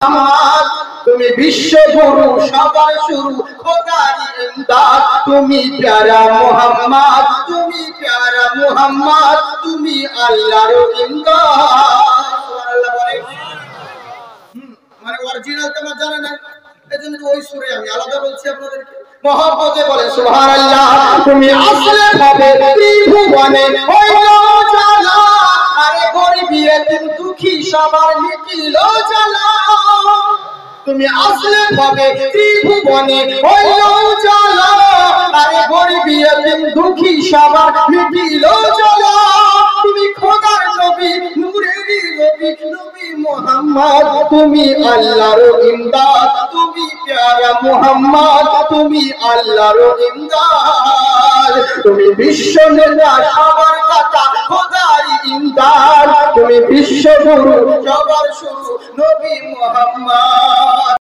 মোহাম্মদ তুমি বিশ্বগুরু সবার শুরু খোদার ইমদাদ তুমি প্যারা মোহাম্মদ তুমি প্যারা মোহাম্মদ তুমি আল্লাহর ইমদাদ সুবহানাল্লাহ বলে মানে অরিজিনাল তো জানেন না এজন্য ওই সূরা আমি আলাদা বলছি আপনাদেরকে মহব্বতে বলে সুবহানাল্লাহ তুমি আসলে হবে ত্রিভুবনে হইলো জালা আরে গরিবী এতিম দুঃখী সবার মিটিল জ্বালা তুমি আসলে হবে ত্রিভুবনে হইলো জ্বালা আরে গরিবী এতিম দুঃখী সবার মিটিল জ্বালা তুমি খোদার নবী নূরের নবী নবী মুহাম্মদ তুমি আল্লাহর ইমদাদ তুমি প্যারা মুহাম্মদ তুমি আল্লাহর ইমদাদ তুমি বিশ্ব নেতা সবার কথা খোদার ইমদাদ তুমি বিশ্বগুরু সবার শুরু নবী মুহাম্মদ